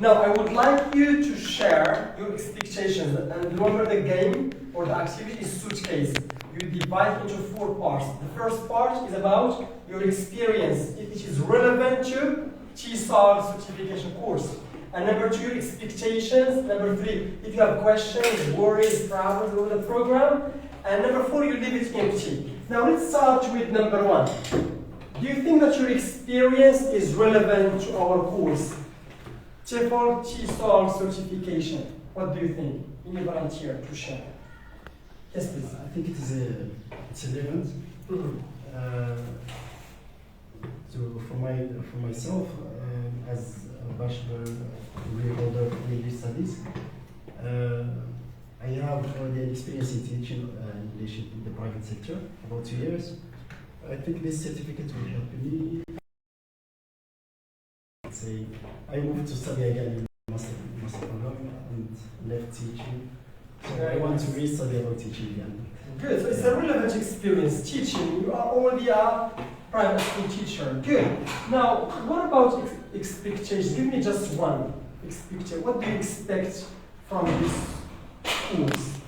Now, I would like you to share your expectations, and remember the game or the activity is suitcase. You divide into 4 parts. The first part is about your experience, if it is relevant to TESOL certification course. And number 2, your expectations. Number 3, if you have questions, worries, problems over the program. And number 4, you leave it empty. Now let's start with number 1. Do you think that your experience is relevant to our course? TEFL TESOL certification. What do you think? Any volunteer to share? Yes, please. I think it's relevant. So for myself, as a bachelor degree holder in English studies, I have already experience in teaching English in the private sector, about 2 years. I think this certificate will help me. Say, I moved to study again in master program and left teaching. So I want to re-study about teaching again. Good, so it's a relevant experience teaching. You are already a private school teacher. Good. Now, what about expectations? Give me just one expectation. What do you expect from this course?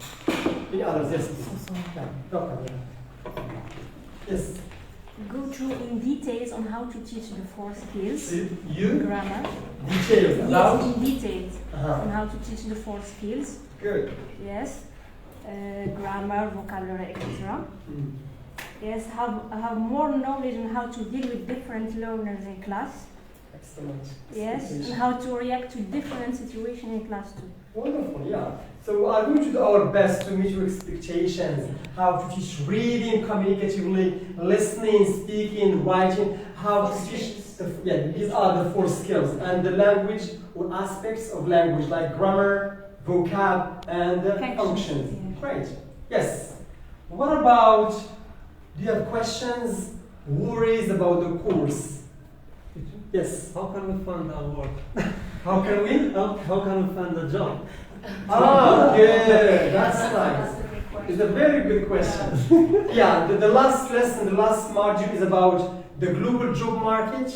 Any others? Yes, please. Yeah, Doctor. Yes. Go through in details on how to teach the 4 skills. You? Grammar. Details. Yes, in details Uh-huh. on how to teach the 4 skills. Good. Yes. Grammar, vocabulary, etc. Yes, have more knowledge on how to deal with different learners in class. Excellent. Yes, and how to react to different situations in class too. Wonderful, yeah. So we are going to do our best to meet your expectations. How to teach reading communicatively, listening, speaking, writing. How to teach. These are the 4 skills, and the language or aspects of language like grammar, vocab, and functions. Yeah. Great. Yes. What about? Do you have questions, worries about the course? Yes. How can we find our work? How can we? How can we find a job? Ah, good. That's nice. It's a very good question. Yeah, the last lesson, the last module is about the global job market.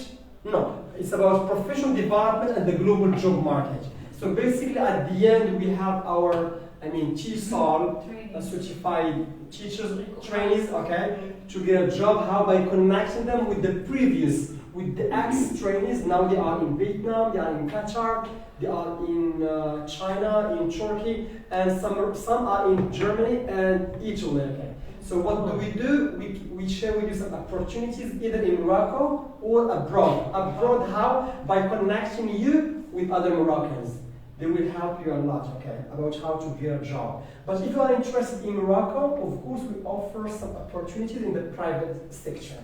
No, it's about professional development and the global job market. So basically, at the end, we have our, TESOL certified teachers, trainees, okay, to get a job. How? By connecting them with the previous, with the ex-trainees. Now they are in Vietnam, they are in Qatar, they are in China, in Turkey, and some are in Germany and Italy. Okay. So what do? We share with you some opportunities either in Morocco or abroad. Abroad how? By connecting you with other Moroccans. They will help you a lot, okay, about how to get a job. But if you are interested in Morocco, of course we offer some opportunities in the private sector.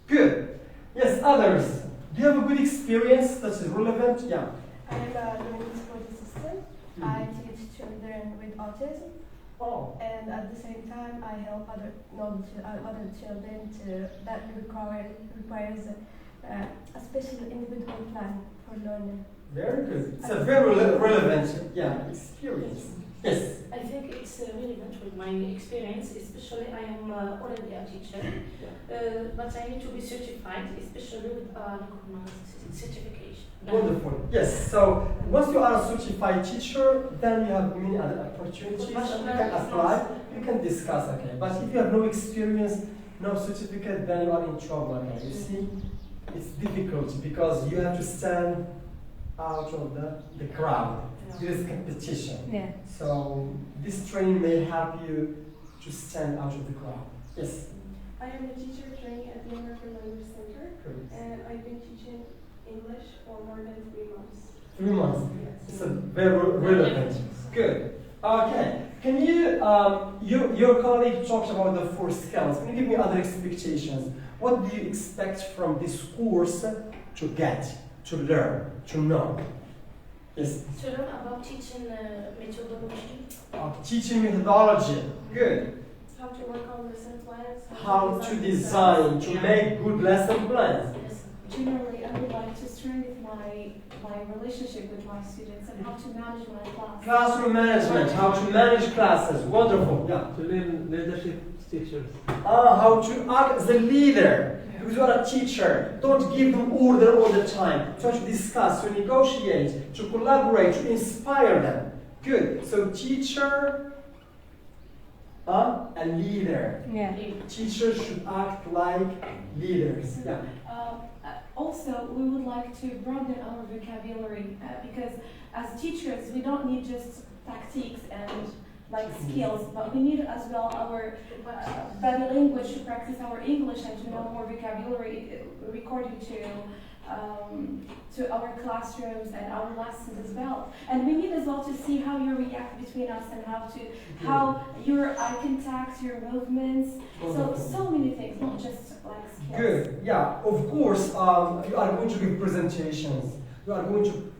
Good. Yes, others. Do you have a good experience that is relevant? Yeah. I'm a learning support assistant. I teach children with autism. Oh. And at the same time, I help other children that requires a special individual plan for learning. Very good. It's a very relevant experience. Yes. I think it's relevant with my experience, especially I am already a teacher, but I need to be certified, especially with a certification. Wonderful. Yes. So once you are a certified teacher, then you have many other opportunities. You can apply. You can discuss. Okay. But if you have no experience, no certificate, then you are in trouble. Okay. You see, it's difficult because you have to stand out of the crowd. There is competition. Yeah. So this training may help you to stand out of the crowd. Yes. I am a teacher trainee at the American Language Center, Great. and I've been teaching English for more than 3 months. 3 months. Yes. It's a very relevant. Good. Okay. Can you, your colleague talked about the 4 skills. Can you give me other expectations? What do you expect from this course to get, to learn, to know? Yes. To learn about teaching methodology. Teaching methodology. Good. How to work on lesson plans. How to design, to make good lesson plans. Yes. Generally, I would like to strengthen my relationship with my students and how to manage my class. Classroom management, how to manage classes. Wonderful. Yeah. To learn leadership teachers. How to act as a leader. Because you are a teacher. Don't give them order all the time. Try to discuss, to negotiate, to collaborate, to inspire them. Good. So teacher, a leader. Yeah. Teachers should act like leaders. Yeah. Also, we would like to broaden our vocabulary because as teachers, we don't need just tactics and like skills, but we need as well our body language to practice our English and to know more vocabulary according to our classrooms and our lessons as well. And we need as well to see how you react between us and how your eye contact, your movements, so many things, not just like skills. Good. Yeah. Of course, you are going to give presentations. You are going to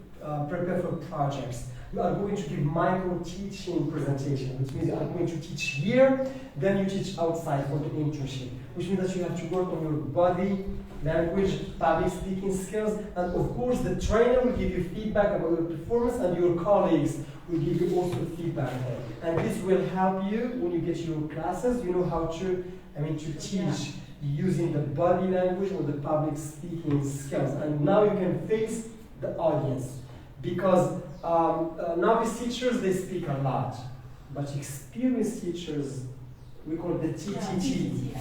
prepare for projects. You are going to give micro-teaching presentation, which means you are going to teach here, then you teach outside for the internship, which means that you have to work on your body, language, public speaking skills, and of course the trainer will give you feedback about your performance and your colleagues will give you also feedback. And this will help you when you get your classes, you know how to teach using the body language or the public speaking skills. And now you can face the audience. Because novice teachers, they speak a lot, but experienced teachers, we call it the TTT.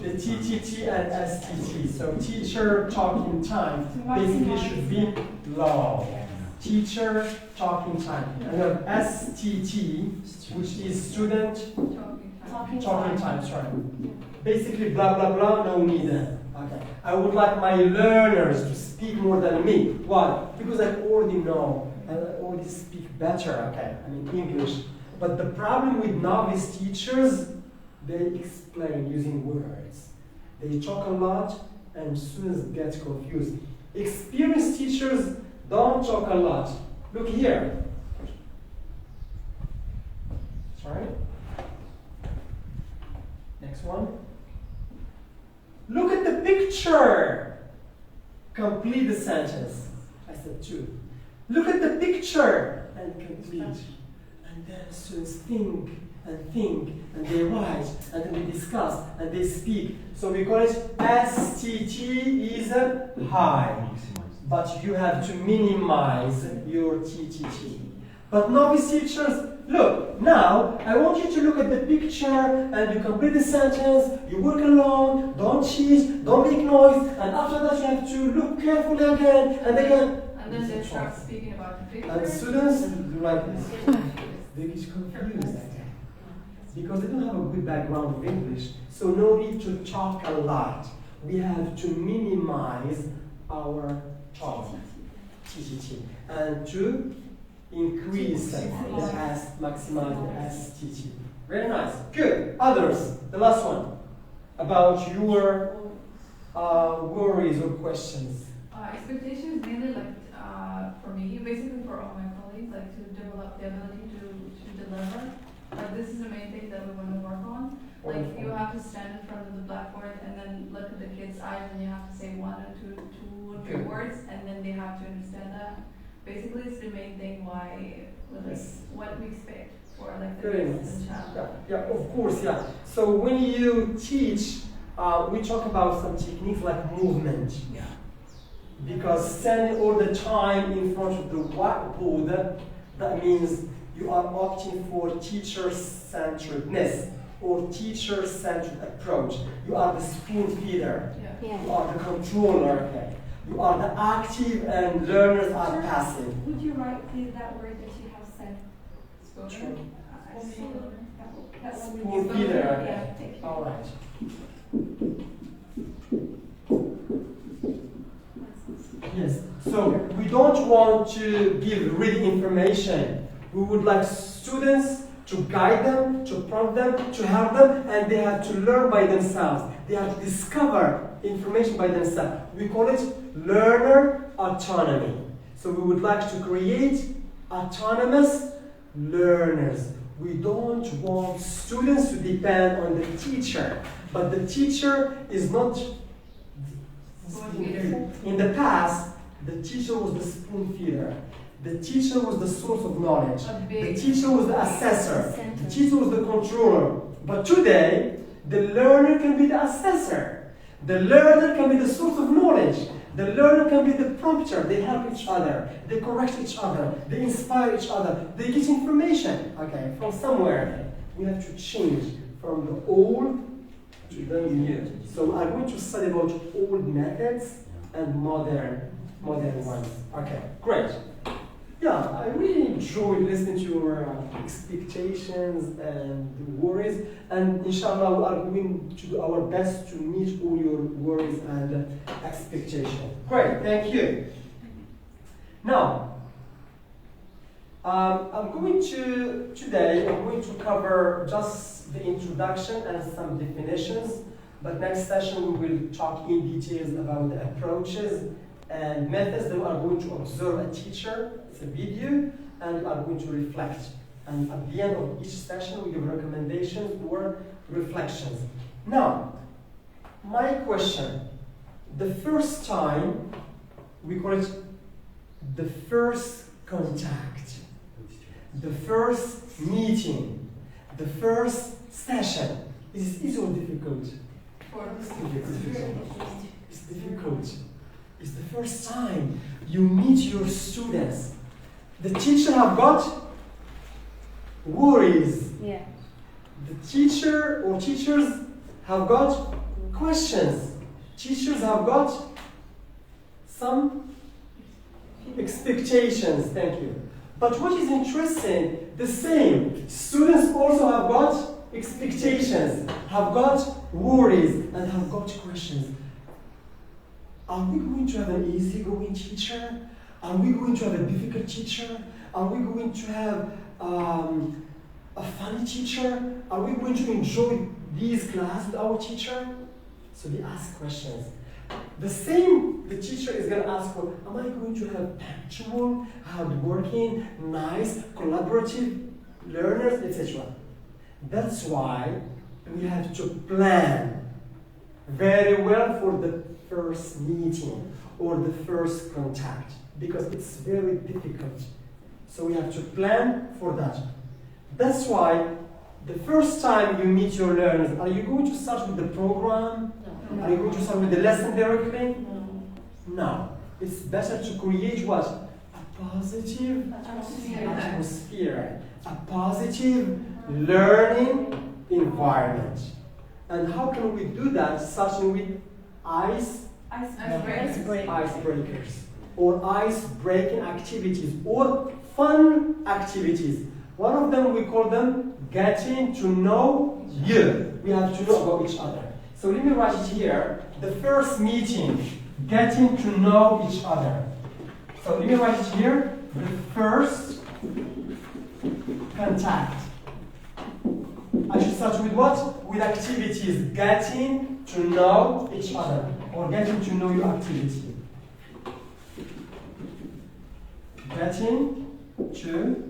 The TTT and STT. So teacher talking time basically should be long. Teacher talking time. And then STT, which is student talking time. Sorry. Basically blah blah blah, no need. Okay. I would like my learners to speak more than me. Why? Because I already know, and I already speak better, English. But the problem with novice teachers, they explain using words. They talk a lot and students get confused. Experienced teachers don't talk a lot. Look here. Sorry. Next one. Look at the picture. Complete the sentence. I said 2. Look at the picture and complete. And then students think, and they write, and then they discuss, and they speak. So we call it STT is high. But you have to minimize your TTT. But novice teachers, look, now I want you to look at the picture and you complete the sentence, you work alone, don't cheat, don't make noise, and after that you have to look carefully again and again. And then they start speaking about the picture. And students do like this. They get confused because they don't have a good background of English, so no need to talk a lot. We have to minimize our talk, TTT, and to increase the maximize the STT. Very nice. Good. Others. The last one about your worries or questions. Expectations mainly for me, basically for all my colleagues, to develop the ability to deliver. This is the main thing that we want to work on. You have to stand in front of the blackboard and then look at the kids' eyes and you have to say 1 or 2 or 3 words and then they have to understand that. Basically, it's the main thing why, what we expect for the kids child. Yeah, of course, yeah. So when you teach, we talk about some techniques like movement. Yeah. Because standing all the time in front of the whiteboard, that means you are opting for teacher-centeredness or teacher-centered approach. You are the spoon feeder. Yeah. You are the controller. Okay. You are the active and learners are passive. Would you write please that word that you have said? Spoken. Spoon feeder. Okay. Yeah, thank you. All right. Yes. So we don't want to give real information. We would like students to guide them, to prompt them, to help them, and they have to learn by themselves. They have to discover information by themselves. We call it learner autonomy. So we would like to create autonomous learners. We don't want students to depend on the teacher, but the teacher is not spoon feeder. In the past, the teacher was the spoon feeder. The teacher was the source of knowledge. The teacher was the assessor. The teacher was the controller. But today, The learner can be the assessor. The learner can be the source of knowledge. The learner can be the prompter. They help each other. They correct each other. They inspire each other. They get information, okay, from somewhere. We have to change from the old to the new. So I'm going to study about old methods and modern ones. Okay, great. Yeah, I really enjoyed listening to your expectations and worries, and inshallah we are going to do our best to meet all your worries and expectations. Great, thank you. Now, I'm going to cover just the introduction and some definitions, but next session we will talk in details about the approaches and methods that we are going to observe a teacher. It's a video, and we are going to reflect. And at the end of each session, we give recommendations or reflections. Now, my question, the first time, we call it the first contact, the first meeting, the first session. Is it easy or difficult? It's difficult. It's the first time you meet your students. The teacher have got worries. Yeah. The teacher or teachers have got questions. Teachers have got some expectations. Thank you. But what is interesting, the same. Students also have got expectations, have got worries, and have got questions. Are we going to have an easygoing teacher? Are we going to have a difficult teacher? Are we going to have a funny teacher? Are we going to enjoy these classes with our teacher? So they ask questions. The same, the teacher is going to ask for, am I going to have punctual, hardworking, nice, collaborative learners, etc. That's why we have to plan very well for the first meeting or the first contact, because it's very difficult. So we have to plan for that. That's why the first time you meet your learners, are you going to start with the program? No. Are you going to start with the lesson directly? No. No. It's better to create what? A positive atmosphere. A positive learning environment. And how can we do that? Starting with icebreakers or ice-breaking activities or fun activities. One of them, we call them getting to know you. We have to know about each other. So let me write it here. The first meeting, getting to know each other. So let me write it here. The first contact. I should start with what? With activities. Getting to know each other. Or getting to know your activity. Getting to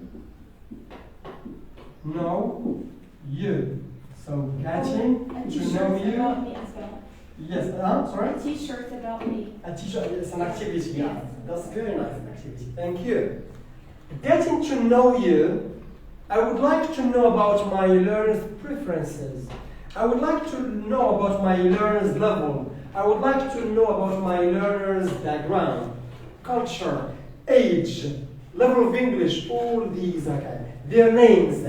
know you. So getting to know you. About me as well. Yes, sorry? A t-shirt about me. A t-shirt is an activity, yeah. That's very nice activity. Thank you. Getting to know you, I would like to know about my learners' preferences. I would like to know about my learners' level. I would like to know about my learners' background, culture, age, level of English, all these, okay. Their names,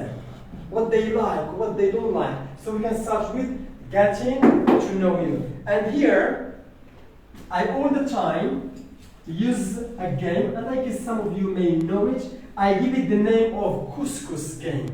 what they like, what they don't like. So we can start with getting to know you. And here, I all the time use a game, and I guess some of you may know it. I give it the name of couscous game.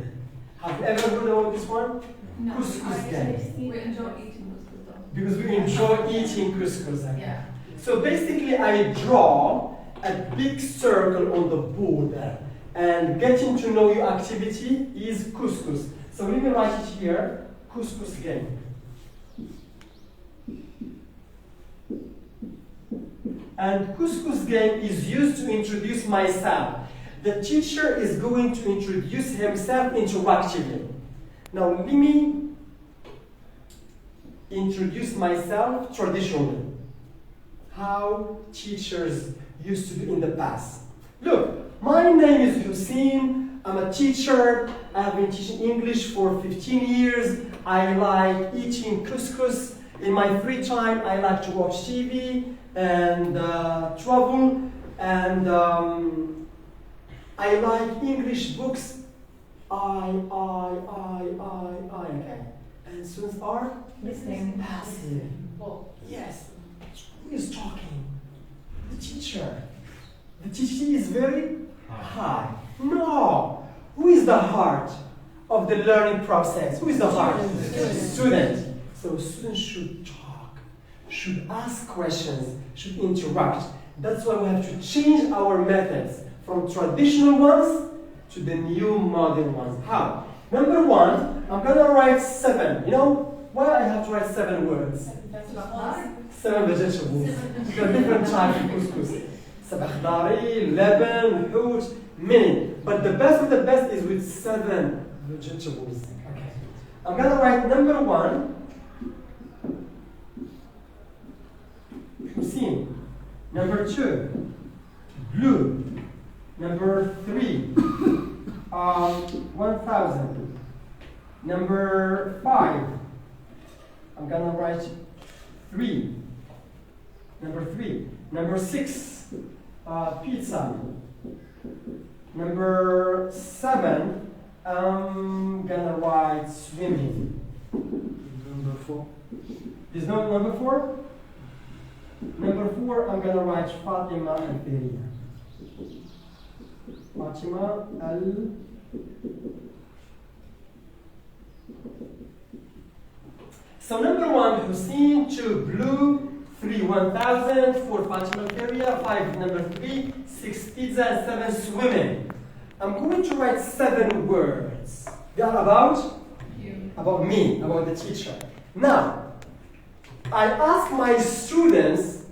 Have you ever heard about this one? No. Couscous game. We enjoy eating couscous though. Because we enjoy eating couscous. Okay? Yeah. So basically, I draw a big circle on the board there. And getting to know you activity is couscous. So let me write it here, couscous game. And couscous game is used to introduce myself. The teacher is going to introduce himself interactively. Now let me introduce myself traditionally. How teachers used to do in the past. Look, my name is Hussein. I'm a teacher. I've been teaching English for 15 years. I like eating couscous. In my free time, I like to watch TV and travel. And I like English books. I. Okay. And students are Listening. passive. Oh. Yes. Who is talking? The teacher. The teacher is very high. No. Who is the heart of the learning process? Who is the heart? Student. So students should talk, should ask questions, should interact. That's why we have to change our methods from traditional ones to the new modern ones. How? Number one, I'm gonna write 7. You know why I have to write 7 words? 7 vegetables. There are different types of couscous. Sabakhdari, Leban, Hout, many. But the best of the best is with 7 vegetables. Okay. I'm gonna write number 1. Hussein. Number 2. Blue. Number 3. 1,000. Number 5. I'm gonna write 3. Number 3. Number 6. Pizza. Number 7. I'm gonna write swimming. Number 4. There's no number 4? Number 4, I'm gonna write Fatima al-Firiya. Fatima al. So number 1, Hussein. 2, blue. 3, 1,000. 4, Fatima al-Firiya. 5, number 3. 6, pizza. And 7, swimming. I'm going to write 7 words. They are about me, about the teacher. Now, I ask my students,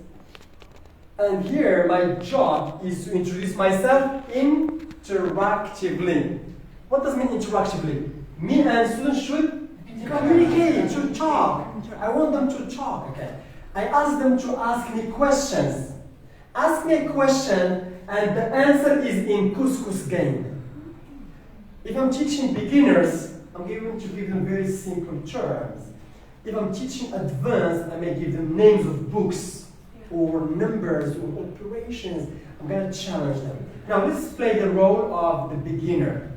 and here my job is to introduce myself interactively. What does mean interactively? Me and students should communicate, should talk. I want them to talk, okay? I ask them to ask me questions. Ask me a question, and the answer is in couscous game. If I'm teaching beginners, I'm going to give them very simple terms. If I'm teaching advanced, I may give them names of books or numbers or operations. I'm going to challenge them. Now let's play the role of the beginner.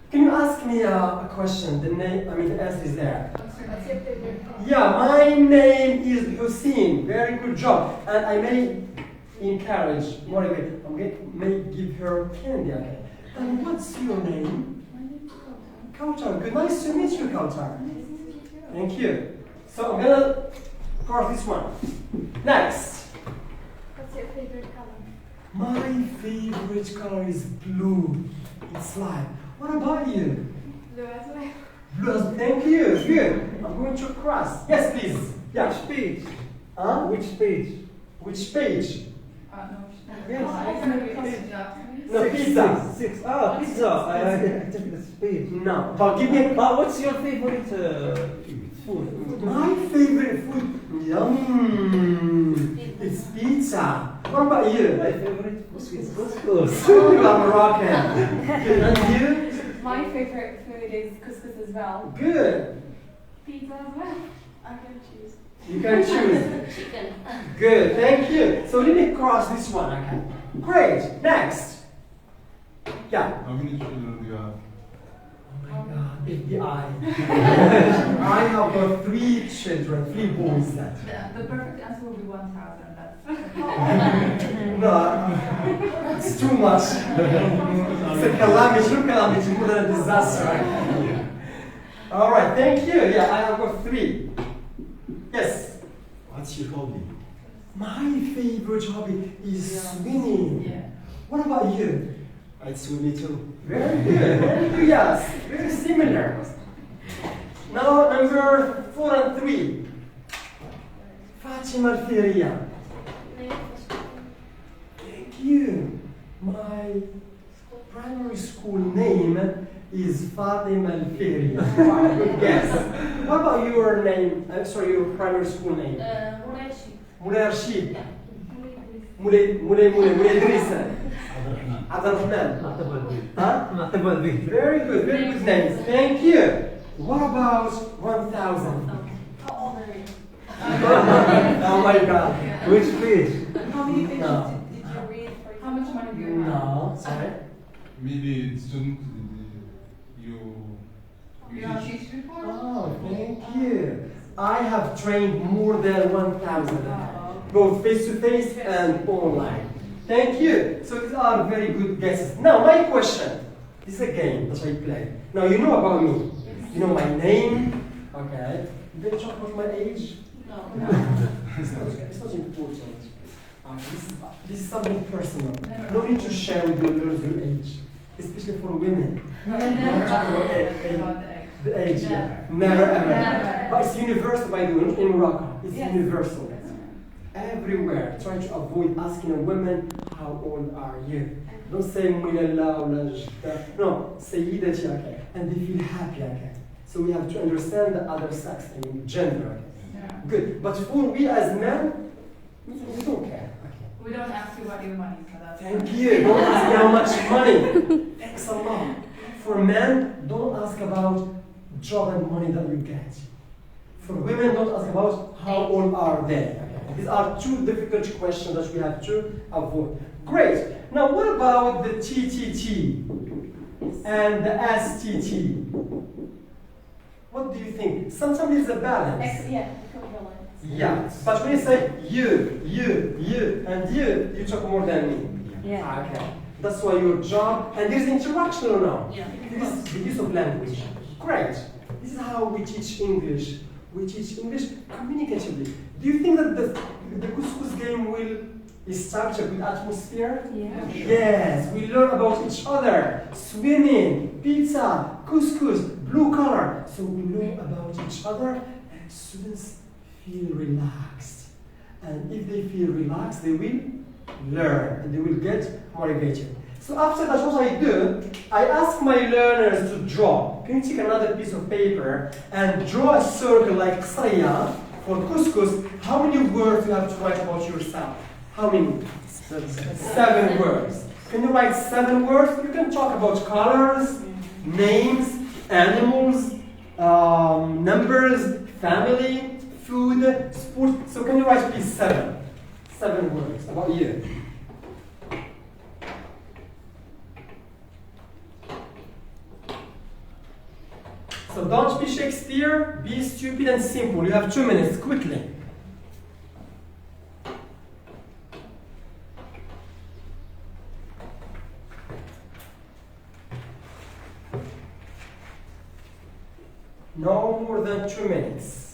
Can you ask me a question? The answer is there. Yeah, my name is Hussein. Very good job. And I may encourage, motivate. May give her candy. Okay. And what's your name? Kautar. Good. Nice to meet you, Kautar. Thank you. So I'm gonna cross this one. Next. What's your favorite color? My favorite color is blue. It's light. What about you? Blue as well. Blue. Thank you. Good. I'm going to cross. Yes, please. Yeah. Which page? Huh? Which page? Which page? Yes. No, pizza. 6. Ah, pizza. I took this page. No. But give me. What's your favorite food? My favorite food. Yum. It's pizza. What about you? My favorite food is couscous. You are Moroccan. Good. And you? My favorite food is couscous as well. Good. Pizza as well. I can choose. You can choose. Chicken. Good. Thank you. So let me cross this one. Okay. Great. Next. Yeah. How many children do you have? Oh my God. FBI. I have got 3 children, 3 boys. The perfect answer will be 1,000. No, it's too much. It's a calamity, true calamity, more than a disaster. All right, thank you. Yeah, I have got 3. Yes. What's your hobby? My favorite hobby is swimming. Yeah. What about you? I swim too. Very good. Very good. Yes, very similar. Now number 4 and 3. Fatima al-Firiya. Thank you. My primary school name is Fatima al-Firiya. Good guess. What about your name? I'm sorry, your primary school name? Moulay Rashid. Yeah. Moulay Idrissa. Abdurrahman. Abdurrahman. Huh? Marhaba Very good names. Thank you. What about 1,000? How old are you? Oh my God. Which page? How many pages No. did you read for How much money do you have? No, sorry. Maybe student you You have teach before? Oh, thank you. I have trained more than 1,000, both face-to-face and online. Thank you. So these are very good guesses. Now, my question. This is a game that I play. Now, you know about me. You know my name. Okay. Did they talk about my age? No. It's not important. This is something personal. No need to share with your learners your age, especially for women. The age, yeah. Never ever. Never. But it's universal, by the way, not in Morocco. It's Yes. universal. Everywhere. Try to avoid asking a woman, how old are you? Don't say Mulalla or Najda. No, Sayyidati, okay. And they feel happy, okay. So we have to understand the other sex, I mean gender. Okay. Good. But for we as men, we don't care. Okay. We don't ask you about your money, so that's. Thank you. Don't ask me how much money. Excellent. For men, don't ask about job and money that you get. For women, don't ask about how old are they. Okay. These are two difficult questions that we have to avoid. Great. Now, what about the TTT and the STT? What do you think? Sometimes it's a balance. Yeah, equivalent. Yeah, but when you say you, and you talk more than me. Yeah. Okay. That's why your job, and there's interaction or no? Yeah. This is the use of language. Great. This is how we teach English. We teach English communicatively. Do you think that the couscous game will start a good atmosphere? Yeah. Yes, we learn about each other. Swimming, pizza, couscous, blue color. So we learn about each other and students feel relaxed. And if they feel relaxed, they will learn and they will get motivated. So after that, what I do, I ask my learners to draw. Can you take another piece of paper and draw a circle like Qsariya for couscous? How many words you have to write about yourself? How many? 7 words. Can you write 7 words? You can talk about colors, names, animals, numbers, family, food, sport. So can you write please 7? 7 words about you. So don't be Shakespeare, be stupid and simple. You have 2 minutes, quickly. No more than 2 minutes.